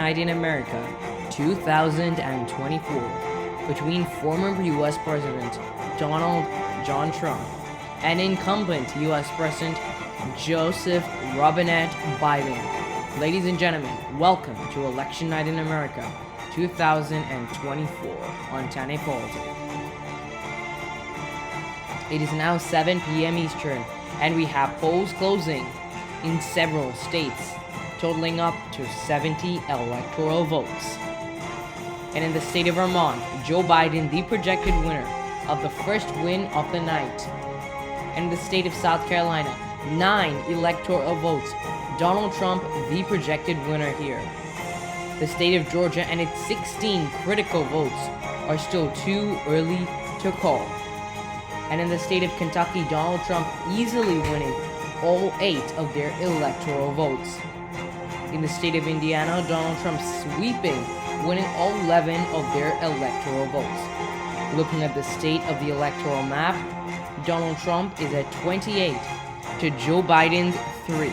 Night in America 2024 between former U.S. President Donald John Trump and incumbent U.S. President Joseph Robinette Biden. Ladies and gentlemen, welcome to Election Night in America 2024 on Tane Politics. It is now 7 p.m. Eastern, and we have polls closing in several states, totaling up to 70 electoral votes. And in the state of Vermont, Joe Biden, the projected winner of the first win of the night. And in the state of South Carolina, 9 electoral votes. Donald Trump, the projected winner here. The state of Georgia and its 16 critical votes are still too early to call. And in the state of Kentucky, Donald Trump easily winning all 8 of their electoral votes. In the state of Indiana, Donald Trump sweeping, winning all 11 of their electoral votes. Looking at the state of the electoral map, Donald Trump is at 28 to Joe Biden's 3.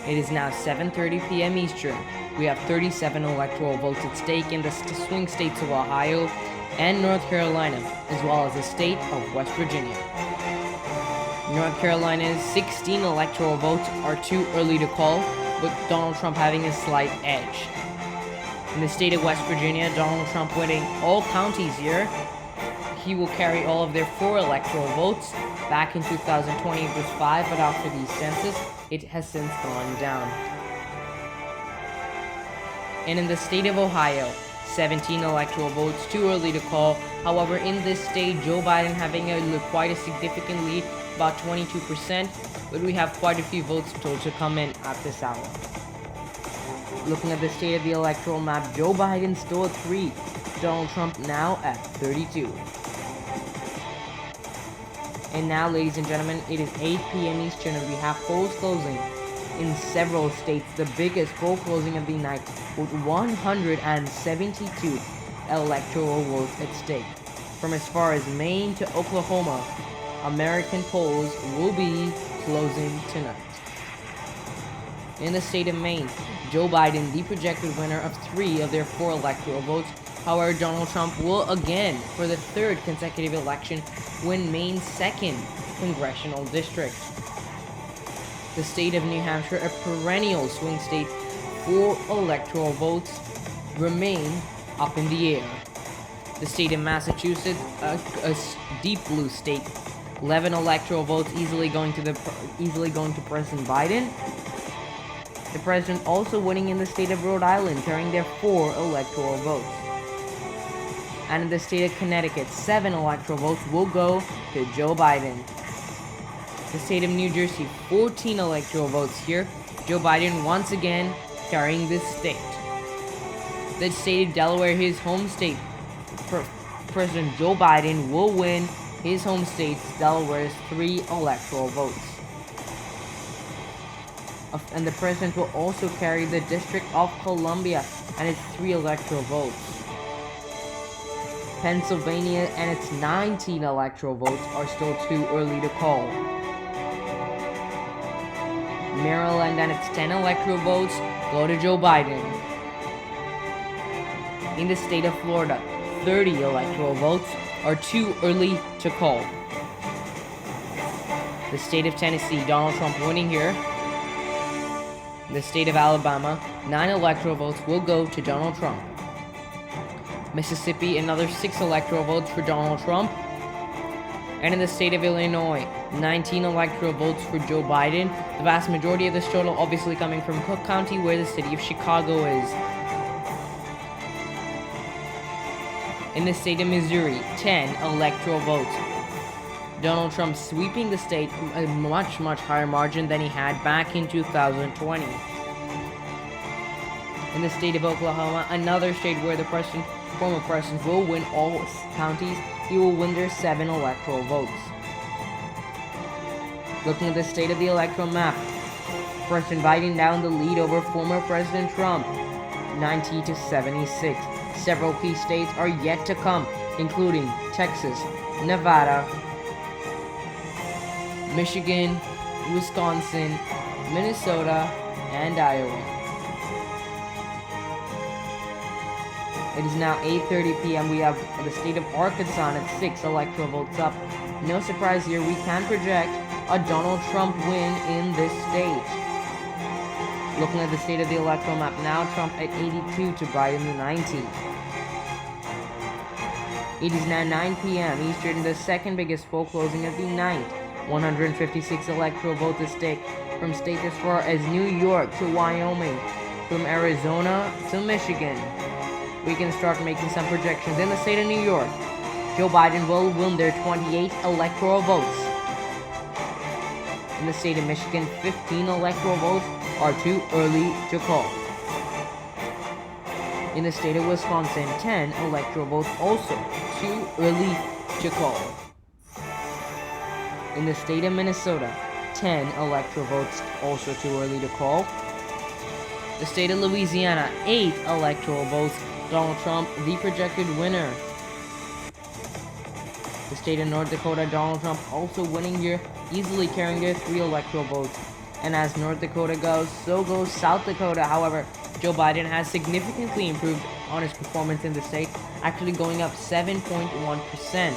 It is now 7:30 p.m. Eastern. We have 37 electoral votes at stake in the swing states of Ohio and North Carolina, as well as the state of West Virginia. North Carolina's 16 electoral votes are too early to call, with Donald Trump having a slight edge. In the state of West Virginia, Donald Trump winning all counties here. He will carry all of their 4 electoral votes. Back in 2020 it was 5, but after the census, it has since gone down. And in the state of Ohio, 17 electoral votes, too early to call. However, in this state, Joe Biden having quite a significant lead, about 22%, but we have quite a few votes still to come in at this hour. Looking at the state of the electoral map, Joe Biden still at 3, Donald Trump now at 32. And now, ladies and gentlemen, it is 8 p.m. Eastern, and we have polls closing in several states. The biggest poll closing of the night, with 172 electoral votes at stake. From as far as Maine to Oklahoma, American polls will be closing tonight. In the state of Maine, Joe Biden, the projected winner of 3 of their 4 electoral votes. However, Donald Trump will again, for the 3rd consecutive election, win Maine's 2nd congressional district. The state of New Hampshire, a perennial swing state, 4 electoral votes remain up in the air. The state of Massachusetts, a deep blue state, 11 electoral votes easily going to President Biden. The president also winning in the state of Rhode Island, carrying their 4 electoral votes. And in the state of Connecticut, 7 electoral votes will go to Joe Biden. The state of New Jersey, 14 electoral votes here. Joe Biden once again carrying this state. The state of Delaware, his home state, President Joe Biden will win his home state's Delaware's 3 electoral votes. And the president will also carry the District of Columbia and its 3 electoral votes. Pennsylvania and its 19 electoral votes are still too early to call. Maryland and its 10 electoral votes go to Joe Biden. In the state of Florida, 30 electoral votes are too early to call. The state of Tennessee, Donald Trump winning here. The state of Alabama, 9 electoral votes will go to Donald Trump. Mississippi, another 6 electoral votes for Donald Trump. And in the state of Illinois, 19 electoral votes for Joe Biden. The vast majority of this total obviously coming from Cook County, where the city of Chicago is. In the state of Missouri, 10 electoral votes. Donald Trump sweeping the state a much, much higher margin than he had back in 2020. In the state of Oklahoma, another state where the former president will win all counties, he will win their 7 electoral votes. Looking at the state of the electoral map, President Biden down the lead over former President Trump, 90 to 76. Several key states are yet to come, including Texas, Nevada, Michigan, Wisconsin, Minnesota, and Iowa. It is now 8:30 p.m. We have the state of Arkansas at 6 electoral votes up. No surprise here, we can project a Donald Trump win in this state. Looking at the state of the electoral map now, Trump at 82 to Biden at 90. It is now 9 p.m. Eastern, the second biggest poll closing of the night. 156 electoral votes at stake from states as far as New York to Wyoming, from Arizona to Michigan. We can start making some projections. In the state of New York, Joe Biden will win their 28 electoral votes. In the state of Michigan, 15 electoral votes are too early to call. In the state of Wisconsin, 10 electoral votes also too early to call. In the state of Minnesota, 10 electoral votes also too early to call. The state of Louisiana, 8 electoral votes, Donald Trump the projected winner. The state of North Dakota, Donald Trump also winning here, easily carrying their 3 electoral votes. And as North Dakota goes, so goes South Dakota. However, Joe Biden has significantly improved on his performance in the state, actually going up 7.1%.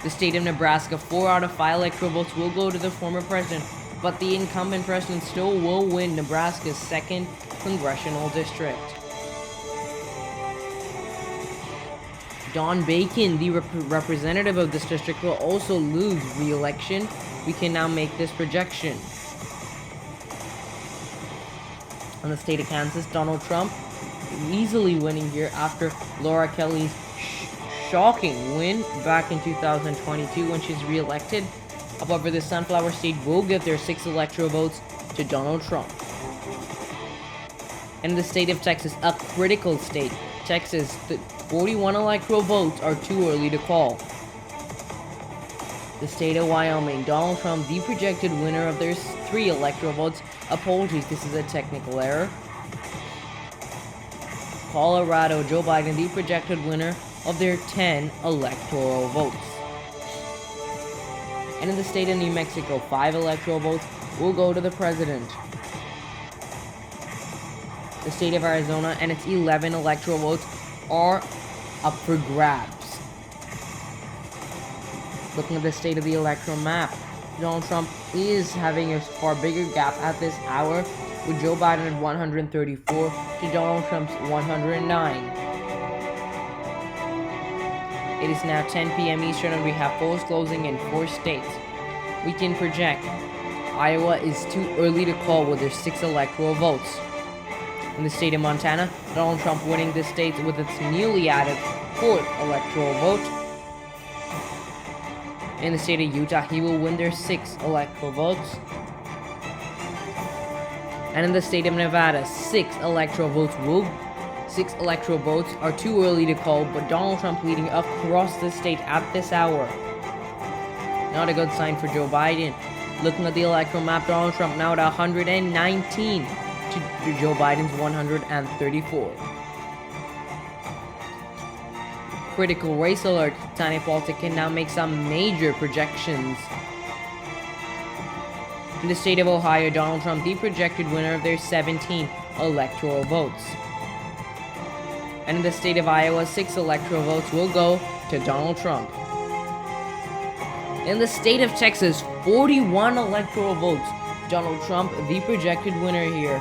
The state of Nebraska, 4 out of 5 electoral votes will go to the former president, but the incumbent president still will win Nebraska's 2nd congressional district. Don Bacon, the representative of this district, will also lose re-election. We can now make this projection. On the state of Kansas, Donald Trump easily winning here after Laura Kelly's shocking win back in 2022 when she's re-elected. However, the Sunflower State will give their 6 electoral votes to Donald Trump. And in the state of Texas, a critical state, Texas, the 41 electoral votes are too early to call. The state of Wyoming, Donald Trump, the projected winner of their 3 electoral votes. Apologies, this is a technical error. Colorado, Joe Biden, the projected winner of their 10 electoral votes. And in the state of New Mexico, 5 electoral votes will go to the president. The state of Arizona and its 11 electoral votes are up for grabs. Looking at the state of the electoral map, Donald Trump is having a far bigger gap at this hour, with Joe Biden at 134 to Donald Trump's 109. It is now 10 p.m. Eastern and we have polls closing in 4 states. We can project Iowa is too early to call with their 6 electoral votes. In the state of Montana, Donald Trump winning this state with its newly added 4th electoral vote. In the state of Utah, he will win their 6 electoral votes. And in the state of Nevada, 6 electoral votes are too early to call, but Donald Trump leading across the state at this hour. Not a good sign for Joe Biden. Looking at the electoral map, Donald Trump now at 119 to Joe Biden's 134. Critical race alert. Tiny Politics can now make some major projections. In the state of Ohio, Donald Trump, the projected winner of their 17 electoral votes. And in the state of Iowa, 6 electoral votes will go to Donald Trump. In the state of Texas, 41 electoral votes. Donald Trump, the projected winner here.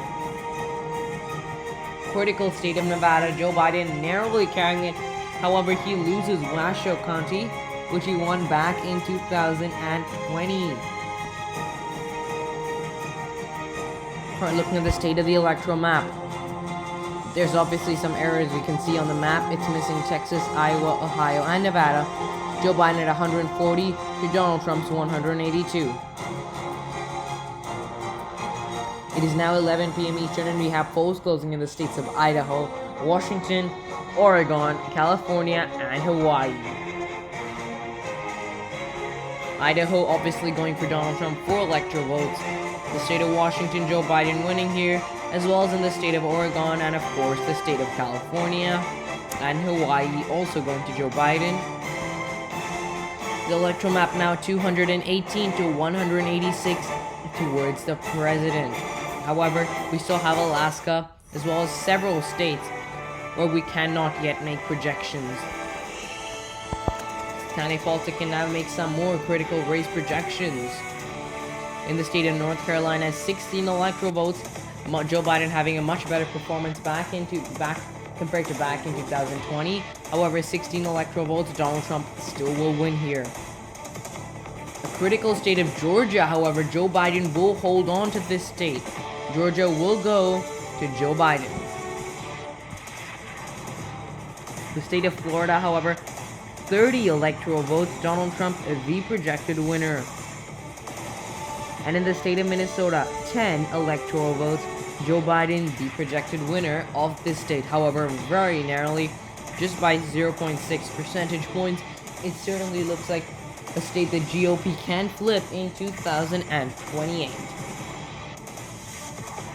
Critical state of Nevada, Joe Biden narrowly carrying it. However, he loses Washoe County, which he won back in 2020. Looking at the state of the electoral map, there's obviously some errors we can see on the map. It's missing Texas, Iowa, Ohio, and Nevada. Joe Biden at 140 to Donald Trump's 182. It is now 11 p.m. Eastern and we have polls closing in the states of Idaho, Washington, Oregon, California, and Hawaii. Idaho obviously going for Donald Trump, 4 electoral votes. The state of Washington, Joe Biden winning here, as well as in the state of Oregon, and of course the state of California, and Hawaii also going to Joe Biden. The electoral map now 218 to 186 towards the president. However, we still have Alaska, as well as several states where we cannot yet make projections. Tiny Falter can now make some more critical race projections. In the state of North Carolina, 16 electoral votes. Joe Biden having a much better performance compared to back in 2020. However, 16 electoral votes, Donald Trump still will win here. A critical state of Georgia, however, Joe Biden will hold on to this state. Georgia will go to Joe Biden. The state of Florida, however, 30 electoral votes, Donald Trump the projected winner. And in the state of Minnesota, 10 electoral votes, Joe Biden the projected winner of this state. However, very narrowly, just by 0.6 percentage points. It certainly looks like a state the GOP can flip in 2028.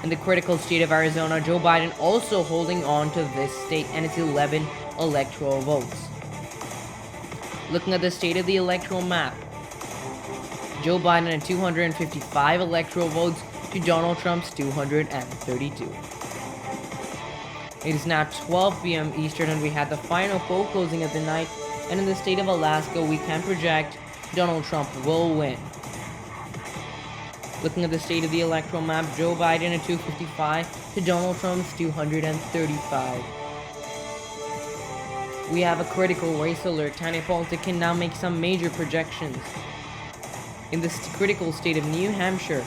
In the critical state of Arizona, Joe Biden also holding on to this state and its 11 electoral votes. Looking at the state of the electoral map, Joe Biden at 255 electoral votes to Donald Trump's 232. It is now 12 p.m. Eastern and we had the final poll closing of the night, and in the state of Alaska we can project Donald Trump will win. Looking at the state of the electoral map, Joe Biden at 255 to Donald Trump's 235. We have a critical race alert. Tiny Politics can now make some major projections. In the critical state of New Hampshire,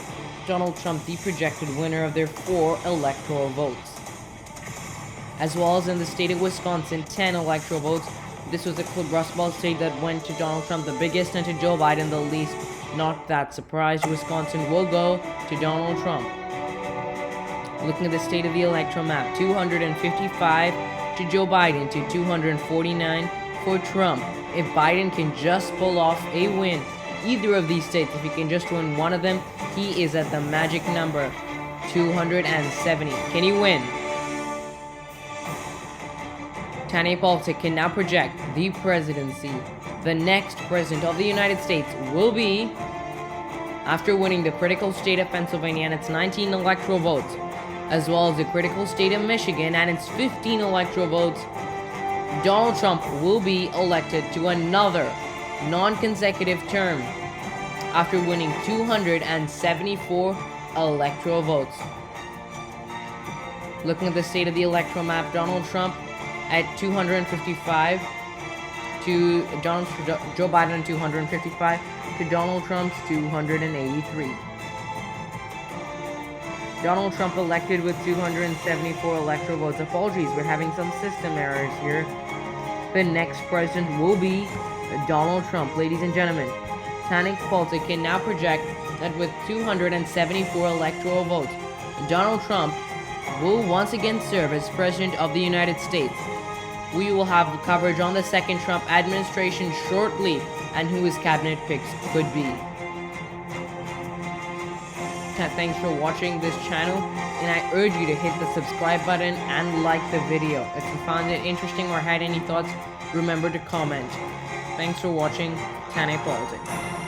Donald Trump the projected winner of their 4 electoral votes. As well as in the state of Wisconsin, 10 electoral votes. This was the Rust Belt state that went to Donald Trump the biggest and to Joe Biden the least. Not that surprised, Wisconsin will go to Donald Trump. Looking at the state of the electoral map, 255 to Joe Biden to 249 for Trump. If Biden can just pull off a win, either of these states, if he can just win one of them, he is at the magic number 270. Can he win? Tiny Politics can now project the presidency. The next president of the United States will be, after winning the critical state of Pennsylvania and its 19 electoral votes, as well as the critical state of Michigan and its 15 electoral votes, Donald Trump will be elected to another non-consecutive term after winning 274 electoral votes. Looking at the state of the electoral map, Donald Trump at 255 to Joe Biden at 255 to Donald Trump's 283. Donald Trump elected with 274 electoral votes. Apologies, we're having some system errors here. The next president will be Donald Trump. Ladies and gentlemen, Tanic Politics can now project that with 274 electoral votes, Donald Trump will once again serve as President of the United States. We will have coverage on the second Trump administration shortly and who his cabinet picks could be. Thanks for watching this channel, and I urge you to hit the subscribe button and like the video. If you found it interesting or had any thoughts, remember to comment. Thanks for watching Tane Politics.